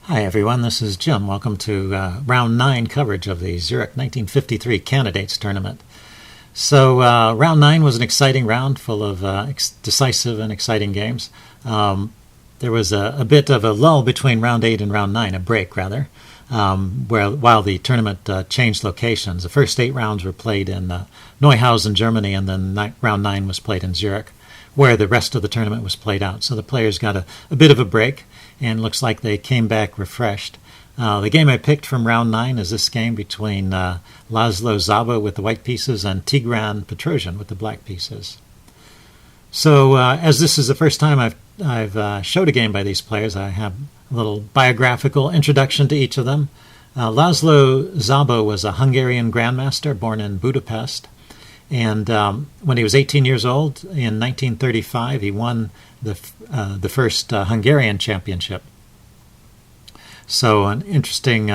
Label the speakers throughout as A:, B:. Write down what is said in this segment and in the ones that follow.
A: Hi everyone, this is Jim. Welcome to Round 9 coverage of the Zurich 1953 Candidates Tournament. So Round 9 was an exciting round full of decisive and exciting games. There was a bit of a lull between Round 8 and Round 9, a break rather, while the tournament changed locations. The first 8 rounds were played in Neuhausen, Germany, and then Round 9 was played in Zurich, where the rest of the tournament was played out. So the players got a bit of a break, and looks like they came back refreshed. The game I picked from Round 9 is this game between Laszlo Szabo with the white pieces and Tigran Petrosian with the black pieces. So as this is the first time I've showed a game by these players, I have a little biographical introduction to each of them. Laszlo Szabo was a Hungarian grandmaster born in Budapest. And when he was 18 years old, in 1935, he won the first Hungarian championship. So an interesting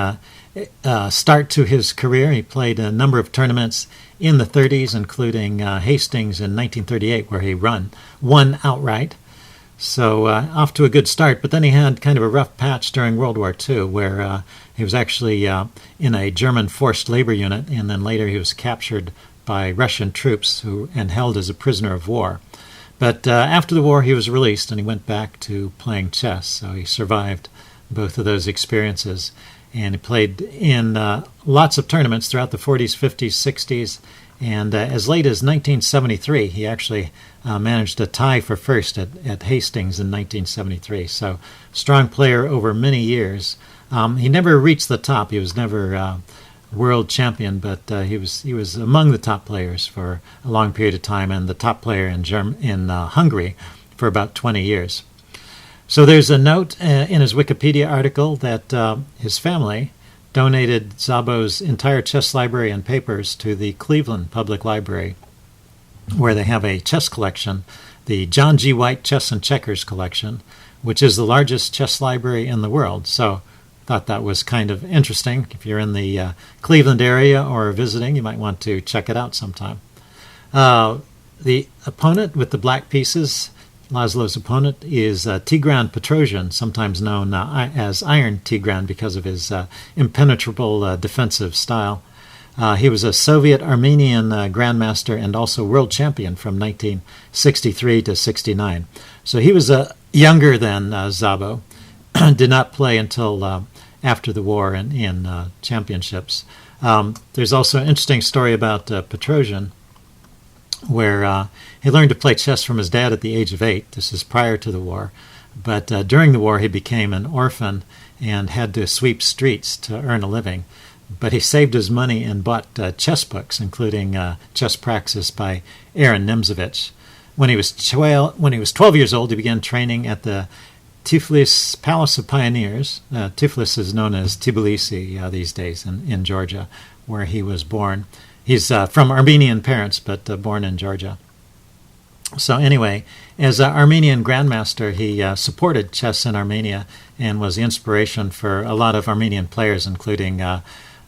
A: start to his career. He played a number of tournaments in the 30s, including Hastings in 1938, where he won outright. So off to a good start, but then he had kind of a rough patch during World War II, where he was actually in a German forced labor unit, and then later he was captured by Russian troops and held as a prisoner of war. But after the war, he was released and he went back to playing chess. So he survived both of those experiences. And he played in lots of tournaments throughout the 40s, 50s, 60s. And as late as 1973, he actually managed to tie for first at Hastings in 1973. So strong player over many years. He never reached the top. He was never world champion, but he was among the top players for a long period of time, and the top player in Hungary for about 20 years. So there's a note in his Wikipedia article that his family donated Szabo's entire chess library and papers to the Cleveland Public Library, where they have a chess collection, the John G. White Chess and Checkers collection, which is the largest chess library in the world. So thought that was kind of interesting. If you're in the Cleveland area or visiting, you might want to check it out sometime. The opponent with the black pieces, Laszlo's opponent, is Tigran Petrosian, sometimes known as Iron Tigran because of his impenetrable defensive style. He was a Soviet-Armenian grandmaster and also world champion from 1963 to 69. So he was younger than Szabo, did not play until after the war in championships. There's also an interesting story about Petrosian, where he learned to play chess from his dad at the age of 8. This is prior to the war. But during the war, he became an orphan and had to sweep streets to earn a living. But he saved his money and bought chess books, including Chess Praxis by Aaron Nimzovich. When he was 12 years old, he began training at the Tiflis Palace of Pioneers. Tiflis is known as Tbilisi these days in Georgia, where he was born. He's from Armenian parents, but born in Georgia. So anyway, as an Armenian grandmaster, he supported chess in Armenia and was the inspiration for a lot of Armenian players, including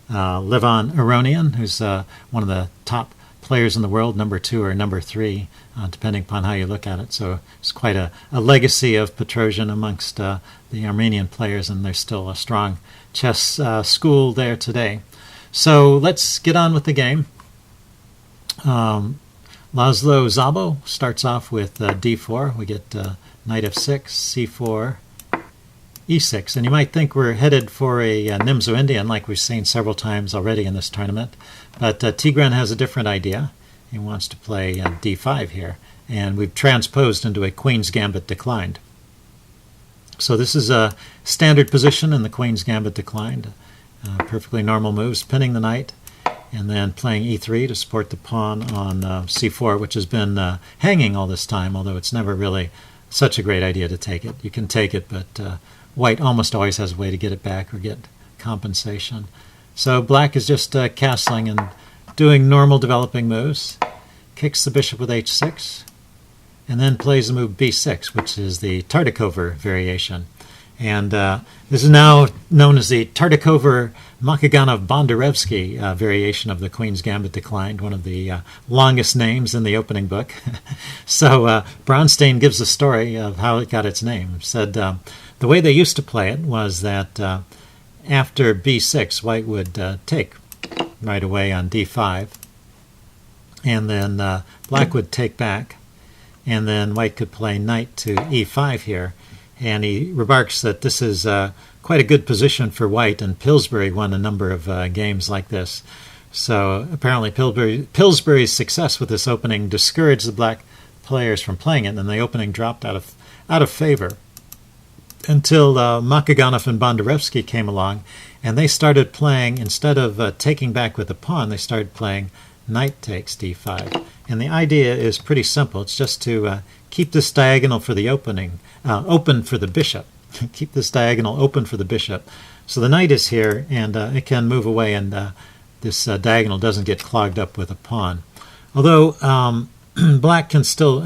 A: Levon Aronian, who's one of the top players in the world, number 2 or number 3, depending upon how you look at it. So it's quite a legacy of Petrosian amongst the Armenian players, and there's still a strong chess school there today. So let's get on with the game. Laszlo Szabo starts off with d4. We get knight f6, c4, e6. And you might think we're headed for a Nimzo-Indian, like we've seen several times already in this tournament. But Tigran has a different idea. He wants to play d5 here. And we've transposed into a Queen's Gambit declined. So this is a standard position in the Queen's Gambit declined. Perfectly normal moves, pinning the knight, and then playing e3 to support the pawn on c4, which has been hanging all this time, although it's never really such a great idea to take it. You can take it, but white almost always has a way to get it back or get compensation. So black is just castling and doing normal developing moves, kicks the bishop with h6, and then plays the move b6, which is the Tartakower variation. And this is now known as the Tartakower-Makagonov-Bondarevsky variation of the Queen's Gambit declined, one of the longest names in the opening book. So Bronstein gives a story of how it got its name. He said, the The way they used to play it was that after b6, white would take right away on d5, and then black would take back, and then white could play knight to e5 here. And he remarks that this is quite a good position for white, and Pillsbury won a number of games like this. So apparently Pillsbury's success with this opening discouraged the black players from playing it, and the opening dropped out of favor until Makagonov and Bondarevsky came along, and they started playing, instead of taking back with the pawn, they started playing knight takes d5. And the idea is pretty simple. It's just to keep this diagonal for the opening open for the bishop. Keep this diagonal open for the bishop. So the knight is here, and it can move away, and this diagonal doesn't get clogged up with a pawn. Although white can still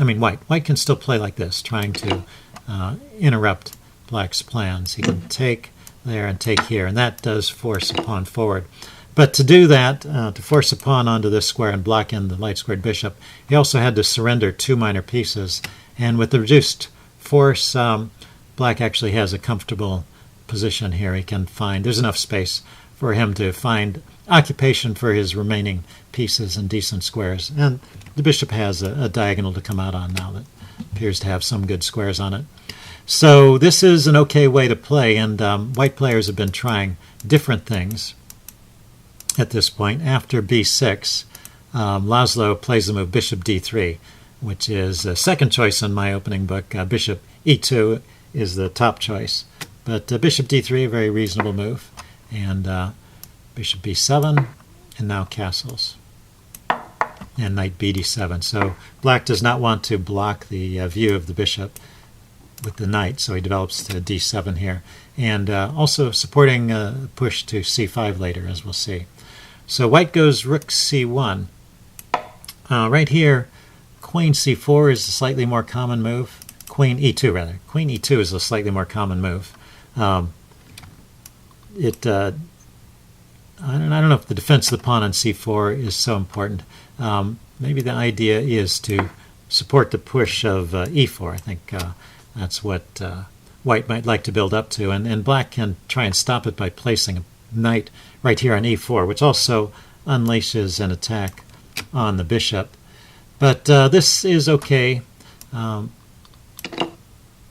A: play like this, trying to interrupt black's plans. He can take there and take here, and that does force a pawn forward. But to do that, to force a pawn onto this square and block in the light-squared bishop, he also had to surrender 2 minor pieces. And with the reduced force, black actually has a comfortable position here. He can find, there's enough space for him to find occupation for his remaining pieces and decent squares. And the bishop has a diagonal to come out on now that appears to have some good squares on it. So this is an okay way to play, and white players have been trying different things at this point. After b6, Laszlo plays the move bishop d3, which is a second choice in my opening book. Bishop e2 is the top choice. But bishop d3, a very reasonable move. And bishop b7, and now castles. And knight bd7. So black does not want to block the view of the bishop with the knight, so he develops to d7 here. And also supporting a push to c5 later, as we'll see. So white goes rook c1. Right here, queen c4 is a slightly more common move. Queen e2, rather. Queen e2 is a slightly more common move. I don't know if the defense of the pawn on c4 is so important. Maybe the idea is to support the push of e4. I think that's what white might like to build up to. And black can try and stop it by placing a knight right here on e4, which also unleashes an attack on the bishop. But this is okay.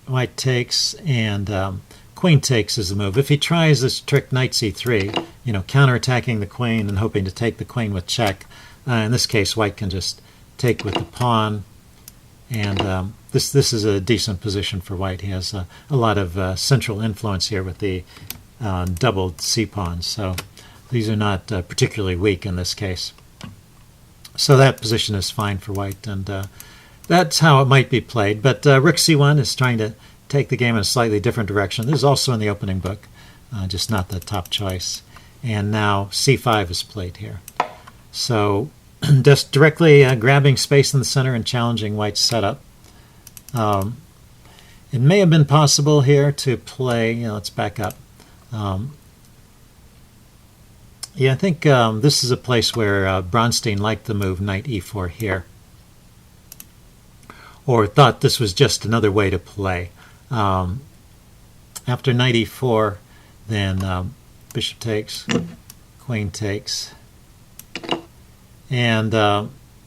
A: White takes, and queen takes is the move. If he tries this trick knight c3, counterattacking the queen and hoping to take the queen with check, in this case white can just take with the pawn, and this is a decent position for white. He has a lot of central influence here with the doubled c-pawns, so these are not particularly weak in this case. So that position is fine for white, and that's how it might be played. But rook c1 is trying to take the game in a slightly different direction. This is also in the opening book, just not the top choice. And now c5 is played here. So just directly grabbing space in the center and challenging white's setup. It may have been possible here to play, let's back up. Yeah, I think this is a place where Bronstein liked the move knight e4 here, or thought this was just another way to play. After knight e4, then bishop takes, queen takes, and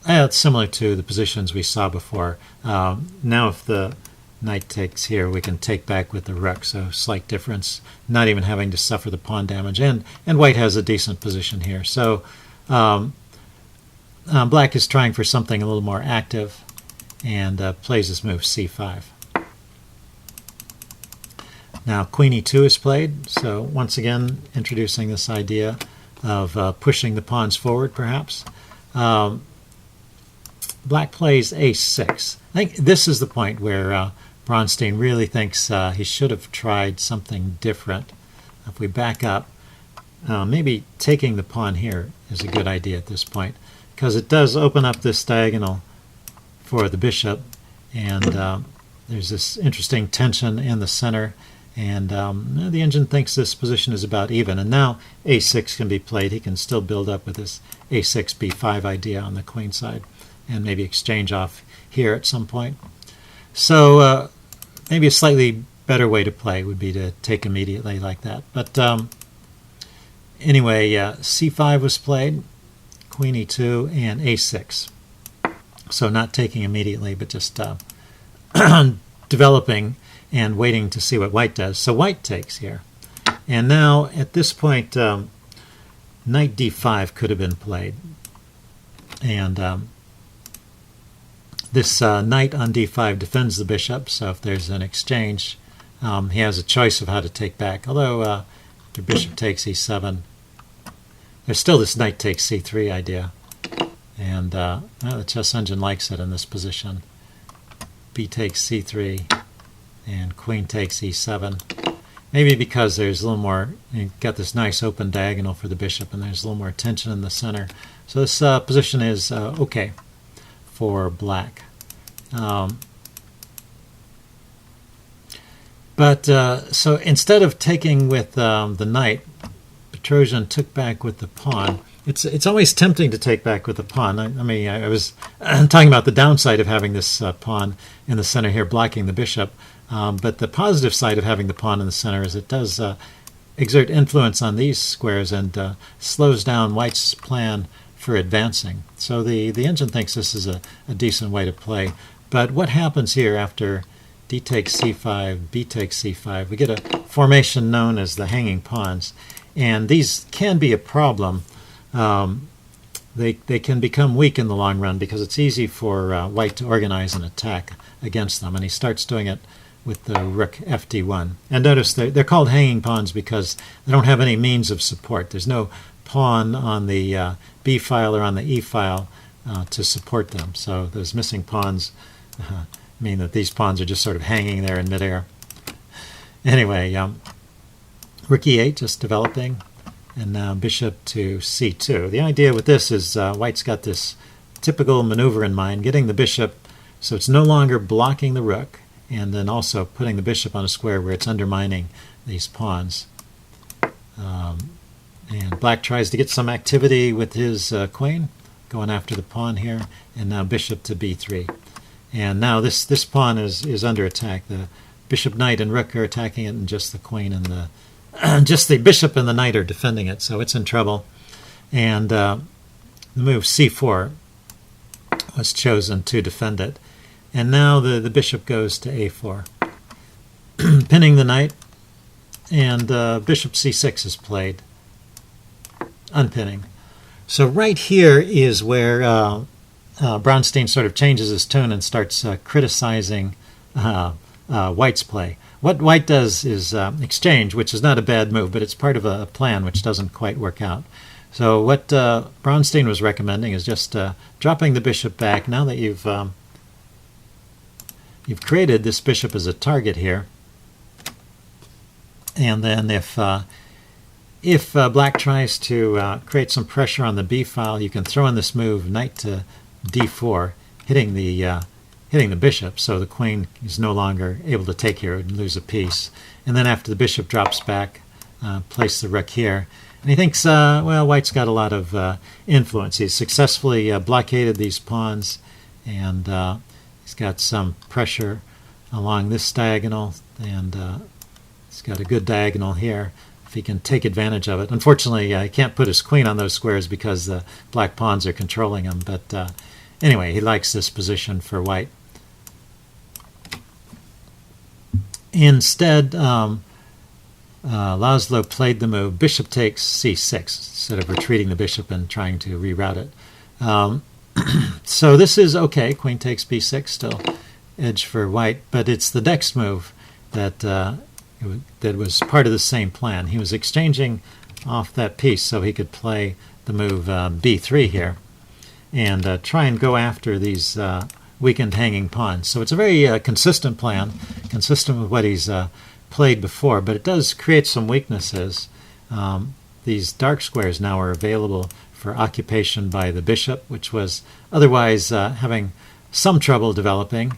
A: it's similar to the positions we saw before. Now if the knight takes here, we can take back with the rook, so slight difference, not even having to suffer the pawn damage, and white has a decent position here. So black is trying for something a little more active, and plays this move c5. Now queen e2 is played, so once again introducing this idea of pushing the pawns forward, perhaps. Black plays a6. I think this is the point where Bronstein really thinks he should have tried something different. If we back up, maybe taking the pawn here is a good idea at this point, because it does open up this diagonal for the bishop, and there's this interesting tension in the center, and the engine thinks this position is about even, and now a6 can be played. He can still build up with this a6 b5 idea on the queen side, and maybe exchange off here at some point. So maybe a slightly better way to play would be to take immediately like that. But anyway, c5 was played, queen e2, and a6. So not taking immediately, but just developing and waiting to see what white does. So white takes here. And now, at this point, knight d5 could have been played. And this knight on d5 defends the bishop, so if there's an exchange, he has a choice of how to take back. Although the bishop takes e7, there's still this knight takes c3 idea. And well, the chess engine likes it in this position. B takes c3, and queen takes e7. Maybe because there's a little more, you've got this nice open diagonal for the bishop, and there's a little more tension in the center. So this position is okay for black. So instead of taking with the knight, Petrosian took back with the pawn. It's always tempting to take back with the pawn. I was talking about the downside of having this pawn in the center here blocking the bishop. But the positive side of having the pawn in the center is it does exert influence on these squares and slows down white's plan for advancing. So the engine thinks this is a decent way to play. But what happens here after d takes c5, b takes c5? We get a formation known as the hanging pawns. And these can be a problem. They can become weak in the long run because it's easy for white to organize an attack against them. And he starts doing it with the rook fd1. And notice they're called hanging pawns because they don't have any means of support. There's no pawn on the b file or on the e file to support them. So those missing pawns mean that these pawns are just sort of hanging there in midair. Anyway, rook e8 just developing, and now bishop to c2. The idea with this is white's got this typical maneuver in mind, getting the bishop so it's no longer blocking the rook, and then also putting the bishop on a square where it's undermining these pawns. And black tries to get some activity with his queen, going after the pawn here, and now bishop to b3. And now this pawn is under attack. The bishop, knight, and rook are attacking it, and just the queen and the just the bishop and the knight are defending it, so it's in trouble. And the move c4 was chosen to defend it. And now the bishop goes to a4, pinning the knight, and bishop c6 is played, unpinning. So right here is where Bronstein sort of changes his tune and starts criticizing white's play. What white does is exchange, which is not a bad move, but it's part of a plan which doesn't quite work out. So what Bronstein was recommending is just dropping the bishop back. Now that you've created this bishop as a target here, and then if black tries to create some pressure on the b file, you can throw in this move knight to d4, hitting the bishop, so the queen is no longer able to take here and lose a piece. And then after the bishop drops back, place the rook here. And he thinks, well, white's got a lot of influence. He's successfully blockaded these pawns, and he's got some pressure along this diagonal, and he's got a good diagonal here if he can take advantage of it. Unfortunately, he can't put his queen on those squares because the black pawns are controlling him, but anyway, he likes this position for white. Instead, Laszlo played the move bishop takes c6 instead of retreating the bishop and trying to reroute it. So this is okay. Queen takes b6, still edge for white, but it's the next move that was part of the same plan. He was exchanging off that piece so he could play the move b3 here and try and go after these weakened hanging pawns. So it's a very consistent plan, consistent with what he's played before, but it does create some weaknesses. These dark squares now are available for occupation by the bishop, which was otherwise having some trouble developing,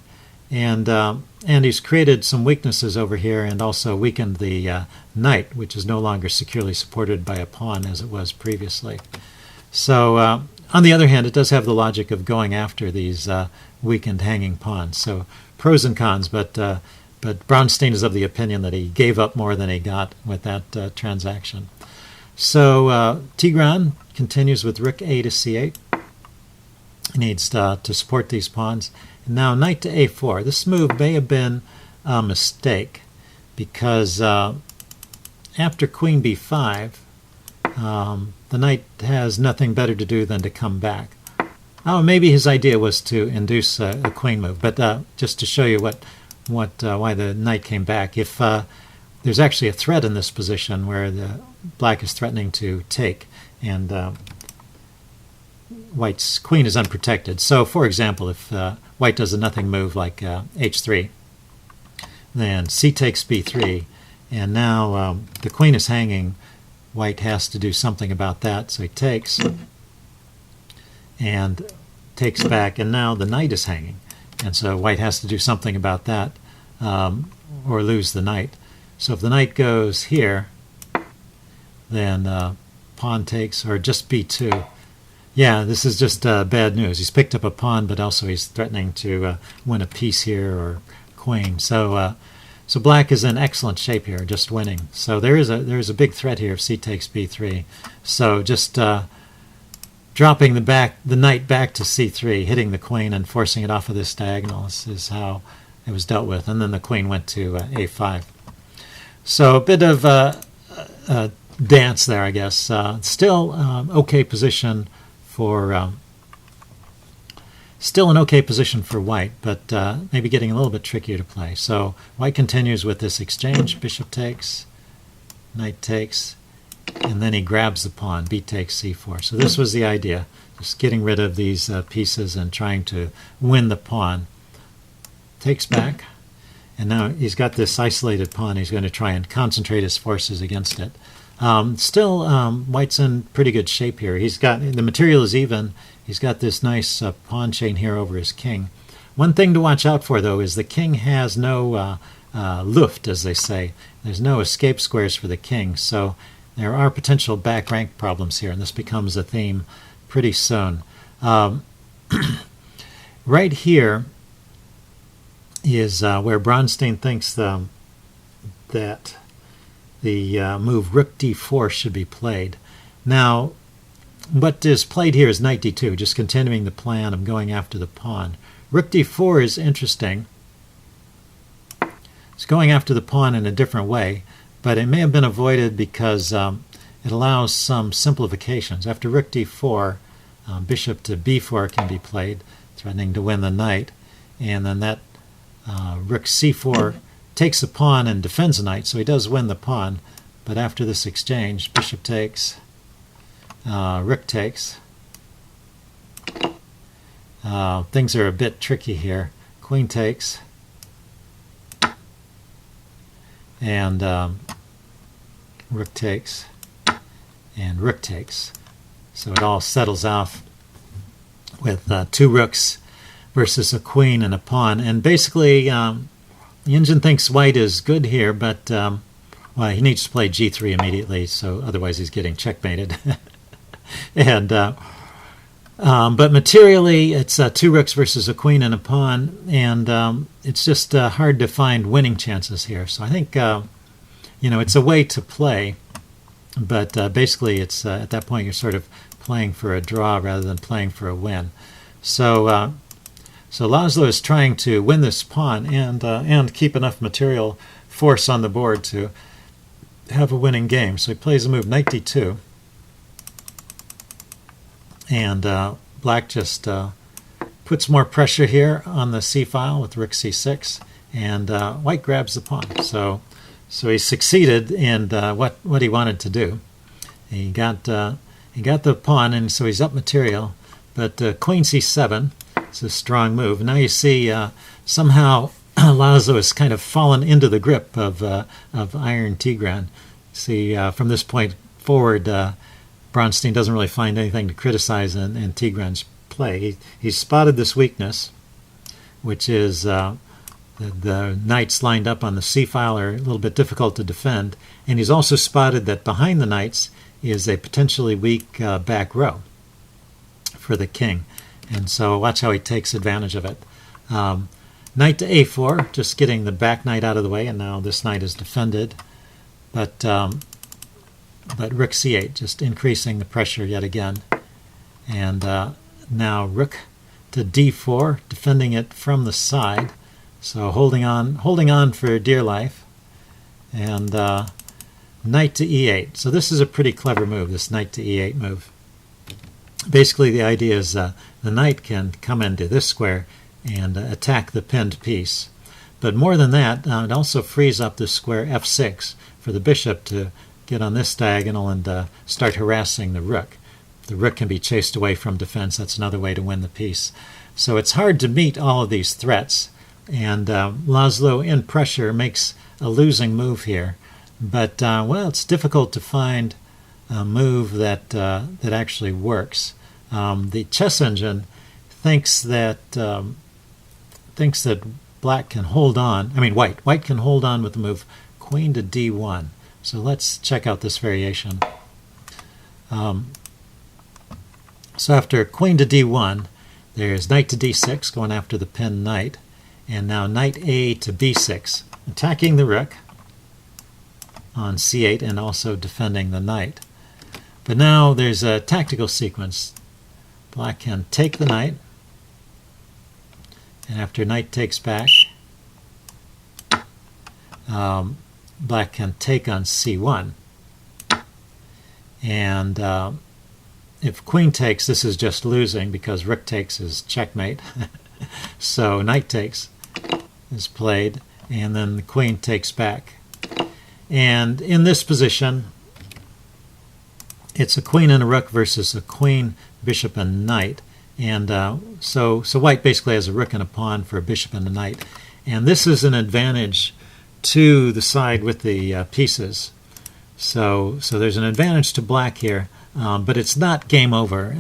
A: and he's created some weaknesses over here and also weakened the knight, which is no longer securely supported by a pawn as it was previously. So on the other hand, it does have the logic of going after these weakened hanging pawns. So pros and cons, but but Bronstein is of the opinion that he gave up more than he got with that transaction. So Tigran continues with rook a to c8. He needs to support these pawns. And now knight to a4. This move may have been a mistake because after queen b5, the knight has nothing better to do than to come back. Oh, maybe his idea was to induce a queen move, but just to show you why the knight came back. If there's actually a threat in this position where the black is threatening to take, and white's queen is unprotected. So, for example, if white does a nothing move like h3, then c takes b3, and now the queen is hanging. White has to do something about that, so he takes and takes back, and now the knight is hanging, and so white has to do something about that or lose the knight. So if the knight goes here, then pawn takes, or just b2. Yeah, this is just bad news. He's picked up a pawn, but also he's threatening to win a piece here or queen. So so black is in excellent shape here, just winning. So there is a big threat here if c takes b3. So just dropping the knight back to c3, hitting the queen and forcing it off of this diagonal is how it was dealt with. And then the queen went to a5. So a bit of a dance there, I guess. Still okay position for still an okay position for white, but maybe getting a little bit trickier to play. So white continues with this exchange. Bishop takes, knight takes, and then he grabs the pawn. B takes c4. So this was the idea, just getting rid of these pieces and trying to win the pawn. Takes back, and now he's got this isolated pawn. He's going to try and concentrate his forces against it. Still, white's in pretty good shape here. He's got the material is even. He's got this nice pawn chain here over his king. One thing to watch out for, though, is the king has no Luft, as they say. There's no escape squares for the king, so there are potential back rank problems here, and this becomes a theme pretty soon. Right here is where Bronstein thinks that the move rook d4 should be played. Now, what is played here is knight d2, just continuing the plan of going after the pawn. Rook d4 is interesting. It's going after the pawn in a different way, but it may have been avoided because it allows some simplifications. After rook d4, bishop to b4 can be played, threatening to win the knight, and then that rook c4 takes the pawn and defends the knight, so he does win the pawn. But after this exchange, bishop takes, rook takes. Things are a bit tricky here. Queen takes, and rook takes, and rook takes. So it all settles off with two rooks versus a queen and a pawn. And basically, the engine thinks white is good here, but well, he needs to play g3 immediately, so otherwise he's getting checkmated. And but materially, it's two rooks versus a queen and a pawn, and it's just hard to find winning chances here. So I think it's a way to play, but basically, it's at that point you're sort of playing for a draw rather than playing for a win. So so Laszlo is trying to win this pawn and keep enough material force on the board to have a winning game. So he plays the move knight d2. And black just puts more pressure here on the c-file with rook c6, and white grabs the pawn. So he succeeded in what he wanted to do. He got the pawn, and so he's up material. But queen c7 is a strong move. Now you see somehow Laszlo has kind of fallen into the grip of Iron Tigran. See, from this point forward, Bronstein doesn't really find anything to criticize in Tigran's play. He's spotted this weakness, which is the knights lined up on the c-file are a little bit difficult to defend, and he's also spotted that behind the knights is a potentially weak back row for the king. And so watch how he takes advantage of it. Knight to a4, just getting the back knight out of the way, and now this knight is defended. But rook c8, just increasing the pressure yet again. And now rook to d4, defending it from the side. So holding on for dear life. And knight to e8. So this is a pretty clever move, this knight to e8 move. Basically the idea is the knight can come into this square and attack the pinned piece. But more than that, it also frees up the square f6 for the bishop to get on this diagonal and start harassing the rook. The rook can be chased away from defense. That's another way to win the piece. So it's hard to meet all of these threats. And Laszlo, in pressure, makes a losing move here. But, well, it's difficult to find a move that actually works. The chess engine thinks that black can hold on. I mean, white can hold on with the move queen to d1. So let's check out this variation. So after queen to d1, there's knight to d6 going after the pinned knight, and now knight a to b6, attacking the rook on c8 and also defending the knight. But now there's a tactical sequence. Black can take the knight, and after knight takes back, black can take on c1. And if queen takes, this is just losing because rook takes is checkmate. So knight takes is played, and then the queen takes back. And in this position, it's a queen and a rook versus a queen, bishop, and knight. And so white basically has a rook and a pawn for a bishop and a knight. And this is an advantage to the side with the pieces. So there's an advantage to black here, but it's not game over.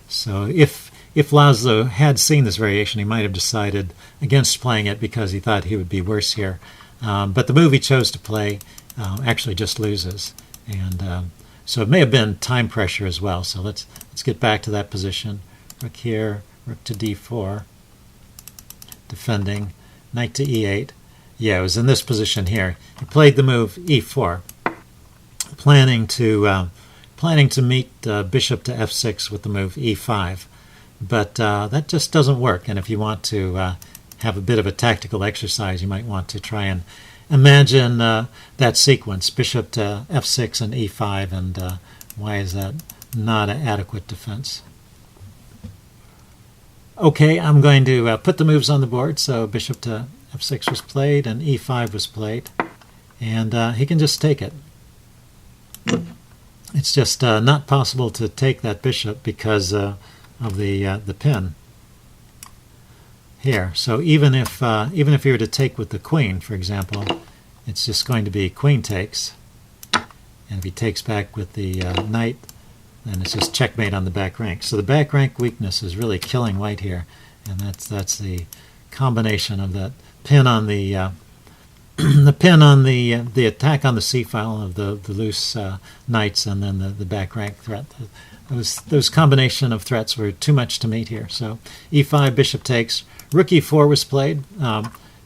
A: So if Laszlo had seen this variation, he might have decided against playing it because he thought he would be worse here. But the move he chose to play actually just loses. And so it may have been time pressure as well. So let's get back to that position. Rook here, rook to d4, defending, knight to e8. Yeah, it was in this position here. He played the move e4, planning to meet bishop to f6 with the move e5. But that just doesn't work. And if you want to have a bit of a tactical exercise, you might want to try and imagine that sequence, bishop to f6 and e5, and why is that not an adequate defense? Okay, I'm going to put the moves on the board. So bishop to f6 was played and e5 was played, and he can just take it. It's just not possible to take that bishop because of the pin here. So even if you were to take with the queen, for example, it's just going to be queen takes, and if he takes back with the knight, then it's just checkmate on the back rank. So the back rank weakness is really killing white here, and that's the combination of that pin on the the pin on the attack on the c file of the loose knights, and then the back rank threat. Those combination of threats were too much to meet here. So e5, bishop takes, rook e4 was played.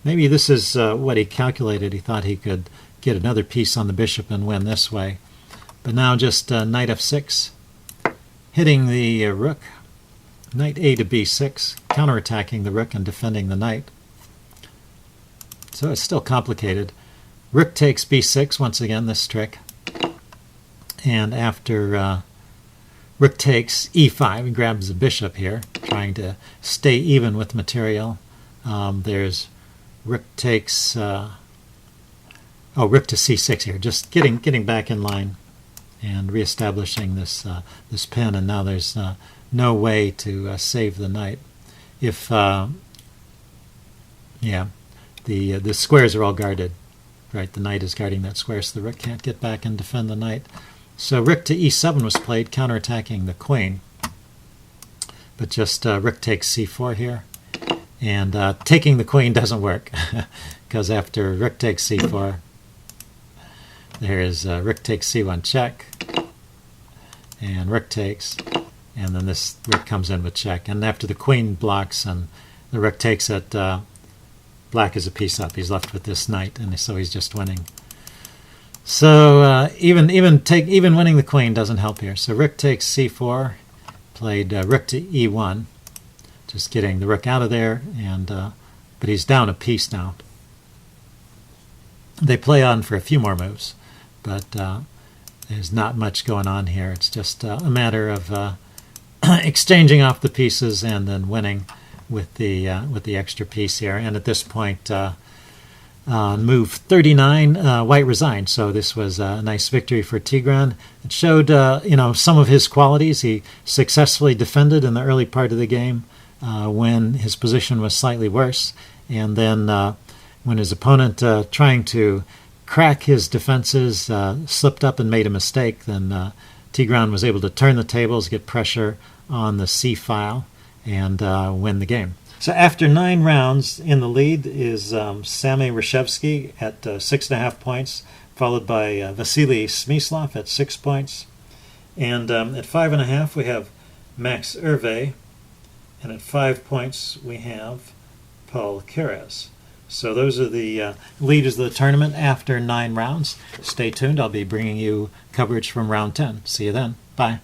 A: Maybe this is what he calculated. He thought he could get another piece on the bishop and win this way. But now just knight f6, hitting the rook, knight a to b6, counterattacking the rook and defending the knight. So it's still complicated. Rook takes b6, once again this trick. And after rook takes e5, he grabs the bishop here, trying to stay even with material. There's rook takes, rook to c6 here, just getting back in line and reestablishing this pin, and now there's no way to save the knight. If the squares are all guarded, right? The knight is guarding that square, so the rook can't get back and defend the knight. So rook to e7 was played, counterattacking the queen, but just rook takes c4 here, and taking the queen doesn't work because after rook takes c4, there is rook takes c1 check, and rook takes, and then this rook comes in with check. And after the queen blocks and the rook takes it, black is a piece up. He's left with this knight, and so he's just winning. So even winning the queen doesn't help here. So rook takes c4, played rook to e1, just getting the rook out of there, and but he's down a piece now. They play on for a few more moves, but there's not much going on here. It's just a matter of exchanging off the pieces and then winning with the extra piece here. And at this point, move 39, white resigned. So this was a nice victory for Tigran. It showed some of his qualities. He successfully defended in the early part of the game when his position was slightly worse, and then when his opponent trying to crack his defenses slipped up and made a mistake, then Tigran was able to turn the tables, get pressure on the c-file, and win the game. So after 9 rounds, in the lead is Sammy Reshevsky at 6.5 points, followed by Vasily Smyslov at 6 points. And at 5.5 we have Max Hervé, and at 5 points we have Paul Keres. So those are the leaders of the tournament after 9 rounds. Stay tuned. I'll be bringing you coverage from round 10. See you then. Bye.